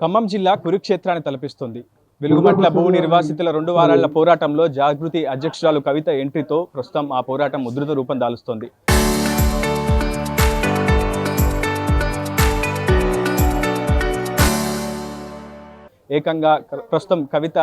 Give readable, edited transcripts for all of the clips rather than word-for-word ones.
ఖమ్మం జిల్లా కురుక్షేత్రాన్ని తలపిస్తుంది. వెలుగుమట్ల భూ నిర్వాసితుల 2 వారాల పోరాటంలో జాగృతి అధ్యక్షురాలు కవిత ఎంట్రీతో ప్రస్తుతం ఆ పోరాటం ఉధృత రూపం దాలుస్తోంది. ఏకంగా ప్రస్తుతం కవిత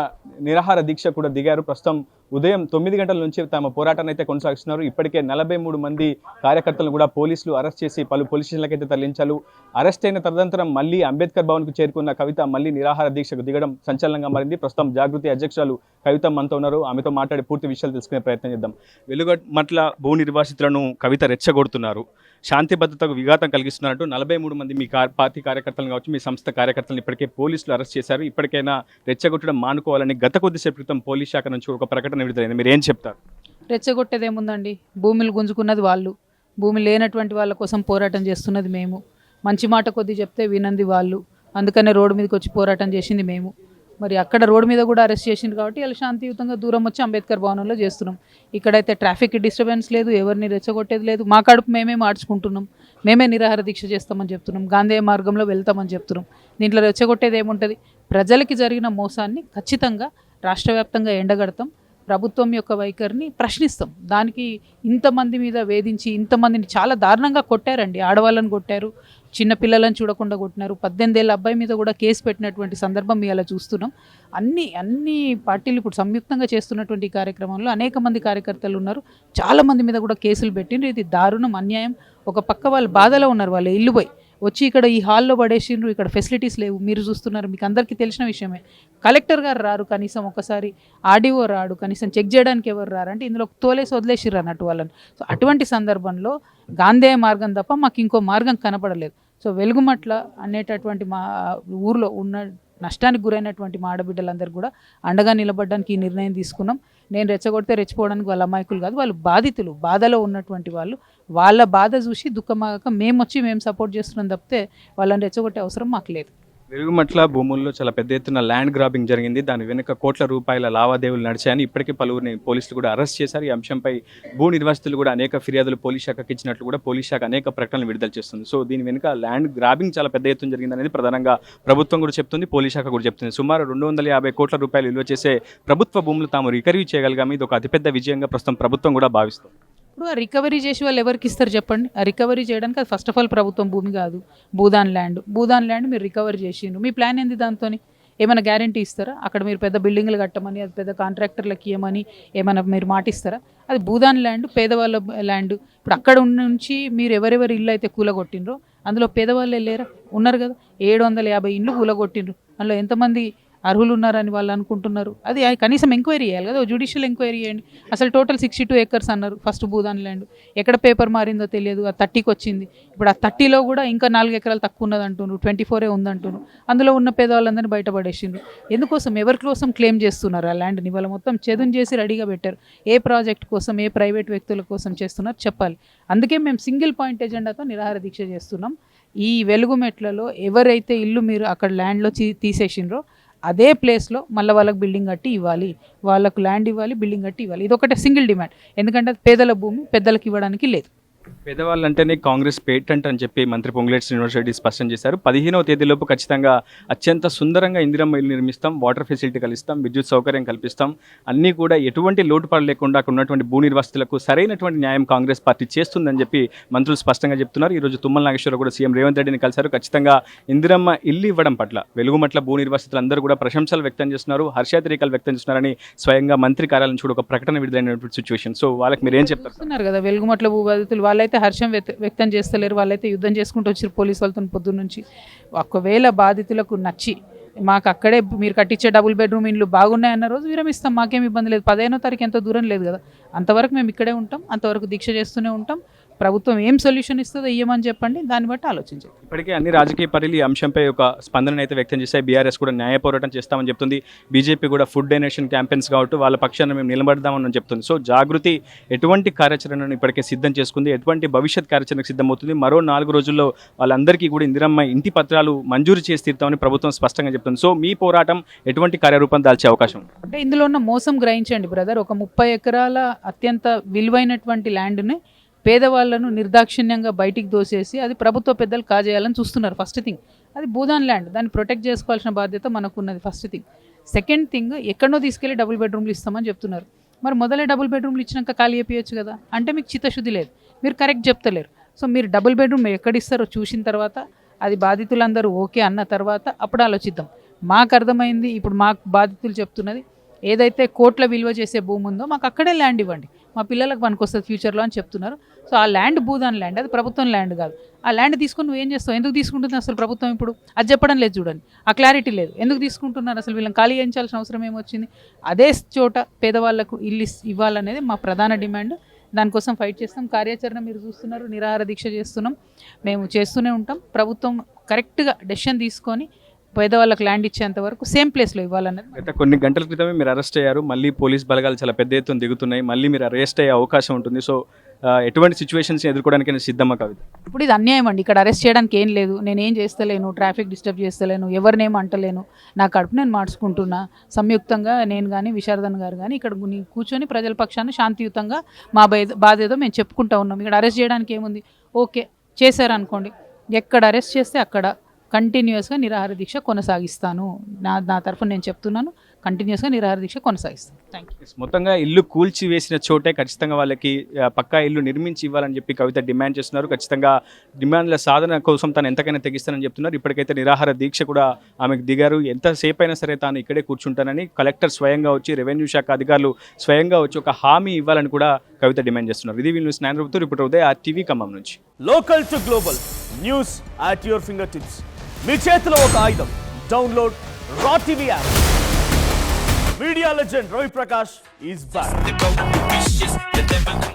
నిరాహార దీక్ష కూడా దిగారు. ప్రస్తుతం ఉదయం 9 గంటల నుంచి తమ పోరాటాన్ని అయితే కొనసాగిస్తున్నారు. ఇప్పటికే 43 మంది కార్యకర్తలను కూడా పోలీసులు అరెస్ట్ చేసి పలు పోలీస్ స్టేషన్లకైతే తరలించారు. అరెస్ట్ అయిన తదనంతరం మళ్ళీ అంబేద్కర్ భవన్కు చేరుకున్న కవిత మళ్ళీ నిరాహార దీక్షకు దిగడం సంచలనంగా మారింది. ప్రస్తుతం జాగృతి అధ్యక్షురాలు కవిత మనతో ఉన్నారు. ఆమెతో మాట్లాడి పూర్తి విషయాలు తెలుసుకునే ప్రయత్నం చేద్దాం. వెలుగుమట్ల భూ నిర్వాసితులను కవిత రెచ్చగొడుతున్నారు, శాంతి భద్రతకు విఘాతం కలిగిస్తున్నట్టు 43 మంది మీ పార్టీ కార్యకర్తలను కావచ్చు, మీ సంస్థ కార్యకర్తలను ఇప్పటికే పోలీసులు అరెస్ట్ చేశారు. ఇప్పటికైనా రెచ్చగొట్టడం మానుకోవాలని గత కొద్దిసేపు క్రితం పోలీస్ శాఖ నుంచి ఒక ప్రకటన విడుదలైంది. మీరు ఏం చెప్తారు? రెచ్చగొట్టేది ఏముందండి? భూములు గుంజుకున్నది వాళ్ళు, భూమి లేనటువంటి వాళ్ళ కోసం పోరాటం చేస్తున్నది మేము. మంచి మాట కొద్ది చెప్తే వినంది వాళ్ళు, అందుకనే రోడ్డు మీదకి వచ్చి పోరాటం చేసింది మేము. మరి అక్కడ రోడ్డు మీద కూడా అరెస్ట్ చేసింది కాబట్టి ఇలా శాంతియుతంగా దూరం వచ్చి అంబేద్కర్ భవనంలో చేస్తున్నాం. ఇక్కడైతే ట్రాఫిక్ డిస్టర్బెన్స్ లేదు, ఎవరిని రెచ్చగొట్టేది లేదు. మా కడుపు మేమే మార్చుకుంటున్నాం, మేమే నిరాహార దీక్ష చేస్తామని చెప్తున్నాం, గాంధీ మార్గంలో వెళ్తామని చెప్తున్నాం. దీంట్లో రెచ్చగొట్టేది ఏముంటుంది? ప్రజలకి జరిగిన మోసాన్ని ఖచ్చితంగా రాష్ట్ర వ్యాప్తంగా ఎండగడతాం, ప్రభుత్వం యొక్క వైఖరిని ప్రశ్నిస్తాం. దానికి ఇంతమంది మీద వేధించి ఇంతమందిని చాలా దారుణంగా కొట్టారండి. ఆడవాళ్ళని కొట్టారు, చిన్నపిల్లలను చూడకుండా కొట్టినారు. 18 ఏళ్ళ అబ్బాయి మీద కూడా కేసు పెట్టినటువంటి సందర్భం ఇలా చూస్తున్నాం. అన్ని పార్టీలు ఇప్పుడు సంయుక్తంగా చేస్తున్నటువంటి కార్యక్రమంలో అనేక మంది కార్యకర్తలు ఉన్నారు. చాలామంది మీద కూడా కేసులు పెట్టిండ్రు. ఇది దారుణం, అన్యాయం. ఒక పక్క వాళ్ళు బాధలో ఉన్నారు, వాళ్ళ ఇల్లు పోయి వచ్చి ఇక్కడ ఈ హాల్లో పడేసిండ్రు, ఇక్కడ ఫెసిలిటీస్ లేవు. మీరు చూస్తున్నారు, మీకు అందరికీ తెలిసిన విషయమే. కలెక్టర్ గారు రారు, కనీసం ఒకసారి ఆర్డీఓ రాడు, కనీసం చెక్ చేయడానికి ఎవరు రారు. అంటే ఇందులో తోలేసి వదిలేసిర్రు అన్నట్టు వాళ్ళని. సో అటువంటి సందర్భంలో గాంధీ మార్గం తప్ప మాకు ఇంకో మార్గం కనపడలేదు. సో వెలుగుమట్ల అనేటటువంటి మా ఊర్లో ఉన్న నష్టానికి గురైనటువంటి మా ఆడబిడ్డలందరూ కూడా అండగా నిలబడడానికి ఈ నిర్ణయం తీసుకున్నాం. నేను రెచ్చగొడితే రెచ్చిపోవడానికి వాళ్ళ అమాయకులు కాదు, వాళ్ళు బాధితులు, బాధలో ఉన్నటువంటి వాళ్ళు. వాళ్ళ బాధ చూసి దుఃఖమాగక మేము సపోర్ట్ చేస్తున్నాం తప్పితే వాళ్ళని రెచ్చగొట్టే అవసరం మాకు లేదు. వెలుగుమట్ల భూముల్లో చాలా పెద్ద ఎత్తున ల్యాండ్ గ్రాబింగ్ జరిగింది. దాని వెనుక కోట్ల రూపాయల లావాదేవీలు నడిచాయని ఇప్పటికే పలువురిని పోలీసులు కూడా అరెస్ట్ చేశారు. ఈ అంశంపై భూ నిర్వాసితులు కూడా అనేక ఫిర్యాదులు పోలీస్ శాఖకి ఇచ్చినట్లు కూడా పోలీస్ శాఖ అనేక ప్రకటనలు విడుదల చేస్తుంది. సో దీని వెనుక ల్యాండ్ గ్రాబింగ్ చాలా పెద్ద ఎత్తున జరిగింది అనేది ప్రధానంగా ప్రభుత్వం కూడా చెప్తుంది, పోలీస్ శాఖ కూడా చెప్తుంది. సుమారు 250 కోట్ల రూపాయలు విలువ చేసే ప్రభుత్వ భూములు తాము రికవరీ చేయగలిగాము. ఇది ఒక అతిపెద్ద విజయంగా ప్రస్తుతం ప్రభుత్వం కూడా భావిస్తుంది. ఇప్పుడు ఆ రికవరీ చేసి వాళ్ళు ఎవరికి ఇస్తారు చెప్పండి? ఆ రికవరీ చేయడానికి అది ఫస్ట్ ఆఫ్ ఆల్ ప్రభుత్వం భూమి కాదు, భూదాన్ ల్యాండ్ మీరు రికవరీ చేసిండ్రు. మీ ప్లాన్ ఏంది? దాంతో ఏమైనా గ్యారంటీ ఇస్తారా? అక్కడ మీరు పెద్ద బిల్డింగ్లు కట్టమని, అది పెద్ద కాంట్రాక్టర్లకు ఇవ్వమని ఏమైనా మీరు మాటిస్తారా? అది భూదాన్ ల్యాండ్, పేదవాళ్ళ ల్యాండ్. ఇప్పుడు అక్కడ నుంచి మీరు ఎవరెవరి ఇల్లు అయితే కూలగొట్టిండ్రో అందులో పేదవాళ్ళే లేరా? ఉన్నారు కదా. 750 ఇండ్లు కూలగొట్టిండ్రు. అందులో ఎంతమంది అర్హులు ఉన్నారని వాళ్ళు అనుకుంటున్నారు? అది కనీసం ఎంక్వైరీ చేయాలి కదా, జ్యుడిషియల్ ఎంక్వైరీ చేయండి. అసలు టోటల్ 62 ఏకర్స్ అన్నారు ఫస్ట్ భూదాన్ ల్యాండ్. ఎక్కడ పేపర్ మారిందో తెలియదు, ఆ 30కి వచ్చింది. ఇప్పుడు ఆ 30లో కూడా ఇంకా 4 ఎకరాలు తక్కువ ఉన్నది అంటున్నారు, 24 ఉందంటున్నారు. అందులో ఉన్న పేదవాళ్ళందరినీ బయటపడేసిండ్రు. ఎందుకోసం, ఎవరి కోసం క్లెయిమ్ చేస్తున్నారు ఆ ల్యాండ్ని? వాళ్ళ మొత్తం చెదును చేసి రెడీగా పెట్టారు. ఏ ప్రాజెక్ట్ కోసం, ఏ ప్రైవేట్ వ్యక్తుల కోసం చేస్తున్నారు చెప్పాలి. అందుకే మేము సింగిల్ పాయింట్ ఎజెండాతో నిరాహార దీక్ష చేస్తున్నాం. ఈ వెలుగుమెట్లలో ఎవరైతే ఇల్లు మీరు అక్కడ ల్యాండ్లో తీసేసిండ్రో అదే ప్లేస్లో మళ్ళీ వాళ్ళకి బిల్డింగ్ కట్టి ఇవ్వాలి, వాళ్ళకు ల్యాండ్ ఇవ్వాలి, బిల్డింగ్ కట్టి ఇవ్వాలి. ఇది ఒకటే సింగిల్ డిమాండ్. ఎందుకంటే పేదల భూమి పెద్దలకు ఇవ్వడానికి లేదు. పేదవాళ్ళంటేనే కాంగ్రెస్ పేటెంట్ అని చెప్పి మంత్రి పొంగులేటి శ్రీనివాసరెడ్డి స్పష్టం చేశారు. 15వ తేదీలోపు ఖచ్చితంగా అత్యంత సుందరంగా ఇందిరమ్మ ఇల్లు నిర్మిస్తాం, వాటర్ ఫెసిలిటీ కల్పిస్తాం, విద్యుత్ సౌకర్యం కల్పిస్తాం, అన్నీ కూడా ఎటువంటి లోటుపాటు లేకుండా అక్కడ ఉన్నటువంటి భూ నిర్వాసితులకు సరైనటువంటి న్యాయం కాంగ్రెస్ పార్టీ చేస్తుందని చెప్పి మంత్రులు స్పష్టంగా చెప్తున్నారు. ఈరోజు తుమ్మల నాగేశ్వరరావు కూడా సీఎం రేవంత్ రెడ్డిని కలిశారు. ఖచ్చితంగా ఇందిరమ్మ ఇల్లు ఇవ్వడం పట్ల వెలుగుమట్ల భూ నిర్వాసితులందరూ కూడా ప్రశంసలు వ్యక్తం చేస్తున్నారు, హర్షాతిరేకాలు వ్యక్తం చేస్తున్నారని స్వయంగా మంత్రి కార్యాలయం కూడా ఒక ప్రకటన విడుదలైనటువంటి సిచ్యువేషన్. సో వాళ్ళకి మీరు ఏం చెప్తారు కదా? వెలుగుమట్ల భూ బాధితులు వాళ్ళైతే హర్షం వ్యక్తం చేస్తలేరు, వాళ్ళైతే యుద్ధం చేసుకుంటూ వచ్చారు పోలీసు వాళ్ళతో పొద్దున్న నుంచి. ఒకవేళ బాధితులకు నచ్చి మాకు అక్కడే మీరు కట్టించే డబుల్ బెడ్రూమ్ ఇండ్లు బాగున్నాయన్న రోజు విరమిస్తాం, మాకేం ఇబ్బంది లేదు. 15వ తారీఖు ఎంతో దూరం లేదు కదా, అంతవరకు మేము ఇక్కడే ఉంటాం, అంతవరకు దీక్ష చేస్తూనే ఉంటాం. ప్రభుత్వం ఏం సొల్యూషన్ ఇస్తుందో ఇయ్యమని చెప్పండి, దాన్ని బట్టి ఆలోచించండి. ఇప్పటికే అన్ని రాజకీయ పార్టీలు ఈ అంశంపై ఒక స్పందన అయితే వ్యక్తం చేశాయి. బీఆర్ఎస్ కూడా న్యాయ పోరాటం చేస్తామని చెప్తుంది, బీజేపీ కూడా ఫుడ్ డొనేషన్ క్యాంపెయిన్స్ కాబట్టి వాళ్ళ పక్షాన్ని మేము నిలబడదామని చెప్తుంది. సో జాగృతి ఎటువంటి కార్యాచరణను ఇప్పటికే సిద్ధం చేసుకుంది, ఎటువంటి భవిష్యత్ కార్యాచరణకు సిద్ధమవుతుంది. మరో 4 రోజుల్లో వాళ్ళందరికీ కూడా ఇందిరమ్మ ఇంటి పత్రాలు మంజూరు చేసి తీరుతామని ప్రభుత్వం స్పష్టంగా చెప్తుంది. సో మీ పోరాటం ఎటువంటి కార్యరూపం దాల్చే అవకాశం? అంటే ఇందులో ఉన్న మోసం గ్రహించండి బ్రదర్. ఒక 30 ఎకరాల అత్యంత విలువైనటువంటి ల్యాండ్ని పేదవాళ్లను నిర్దాక్షిణ్యంగా బయటికి దోసేసి అది ప్రభుత్వ పెద్దలు కాజేయాలని చూస్తున్నారు. ఫస్ట్ థింగ్ అది భూదాన్ ల్యాండ్, దాన్ని ప్రొటెక్ట్ చేసుకోవాల్సిన బాధ్యత మనకు ఉన్నది. First thing. సెకండ్ థింగ్, ఎక్కడో తీసుకెళ్ళి డబుల్ బెడ్రూమ్లు ఇస్తామని చెప్తున్నారు. మరి మొదలే డబుల్ బెడ్రూమ్లు ఇచ్చినాక ఖాళీ అయిపోయచ్చు కదా, అంటే మీకు చిత్తశుద్ధి లేదు, మీరు కరెక్ట్ చెప్తలేరు. సో మీరు డబుల్ బెడ్రూమ్ ఎక్కడ ఇస్తారో చూసిన తర్వాత, అది బాధితులందరూ ఓకే అన్న తర్వాత అప్పుడు ఆలోచిద్దాం. మాకు అర్థమైంది, ఇప్పుడు మాకు బాధితులు చెప్తున్నది, ఏదైతే కోట్ల విలువ చేసే భూమి ఉందో మాకు అక్కడే ల్యాండ్ ఇవ్వండి, మా పిల్లలకు పనికొస్తుంది ఫ్యూచర్లో అని చెప్తున్నారు. సో ఆ ల్యాండ్ భూదాన్ ల్యాండ్, అది ప్రభుత్వం ల్యాండ్ కాదు. ఆ ల్యాండ్ తీసుకొని నువ్వు ఏం చేస్తావు, ఎందుకు తీసుకుంటుంది అసలు ప్రభుత్వం? ఇప్పుడు అది చెప్పడం లేదు చూడండి, ఆ క్లారిటీ లేదు. ఎందుకు తీసుకుంటున్నారు అసలు, వీళ్ళని ఖాళీ చేయించాల్సిన అవసరం ఏమొచ్చింది? అదే చోట పేదవాళ్లకు ఇల్లు ఇవ్వాలనేది మా ప్రధాన డిమాండ్. దానికోసం ఫైట్ చేస్తాం. కార్యాచరణ మీరు చూస్తున్నారు, నిరాహార దీక్ష చేస్తున్నాం, మేము చేస్తూనే ఉంటాం. ప్రభుత్వం కరెక్ట్గా డెసిషన్ తీసుకొని పేదవాళ్ళకి ల్యాండ్ ఇచ్చేంత వరకు సేమ్ ప్లేస్లో ఇవ్వాలన్నది. గత కొన్ని గంటల క్రితమే మీరు అరెస్ట్ అయ్యారు, మళ్ళీ పోలీస్ బలగాలు చాలా పెద్ద ఎత్తున దిగుతున్నాయి, మళ్ళీ మీరు అరెస్ట్ అయ్యే అవకాశం ఉంటుంది. సో ఎటువంటి సిచ్యువేషన్స్ ఎదుర్కోవడానికి నేను సిద్ధమా కవిత? ఇప్పుడు ఇది అన్యాయం అండి, ఇక్కడ అరెస్ట్ చేయడానికి ఏం లేదు. నేనేం చేస్తలేను, ట్రాఫిక్ డిస్టర్బ్ చేస్తలేను, ఎవరినేం అంటలేను, నా కడుపు నేను మార్చుకుంటున్నా. సంయుక్తంగా నేను కానీ విశారదన్ గారు కానీ ఇక్కడ కూర్చొని ప్రజల పక్షాన్ని శాంతియుతంగా మా బాధ ఏదో మేము చెప్పుకుంటా ఉన్నాం. ఇక్కడ అరెస్ట్ చేయడానికి ఏముంది? ఓకే చేశారనుకోండి, ఎక్కడ అరెస్ట్ చేస్తే అక్కడ కంటిన్యూస్గా నిరాహార దీక్ష కొనసాగిస్తాను. నా తరఫున నేను చెప్తున్నాను, కంటిన్యూస్గా నిరాహార దీక్ష కొనసాగిస్తాను. Thank you. మొత్తంగా ఇల్లు కూల్చి వేసిన చోటే ఖచ్చితంగా వాళ్ళకి పక్కా ఇల్లు నిర్మించి ఇవ్వాలని చెప్పి కవిత డిమాండ్ చేస్తున్నారు. ఖచ్చితంగా డిమాండ్ల సాధన కోసం తను ఎంతకైనా తెగిస్తానని చెప్తున్నారు. ఇప్పటికైతే నిరాహార దీక్ష కూడా ఆమెకు దిగారు. ఎంతసేపు అయినా సరే తాను ఇక్కడే కూర్చుంటానని కలెక్టర్ స్వయంగా వచ్చి, రెవెన్యూ శాఖ అధికారులు స్వయంగా వచ్చి ఒక హామీ ఇవ్వాలని కూడా కవిత డిమాండ్ చేస్తున్నారు. ఇది వీళ్ళు న్యాయప్రభుత్వం రిపోర్ట్ ఉదయ్ RTV ఖమ్మం నుంచి. Local to global news at your fingertips. మీ చేతిలో ఒక ఆయుధం. Download R TV app. Media legend Ravi Prakash is back.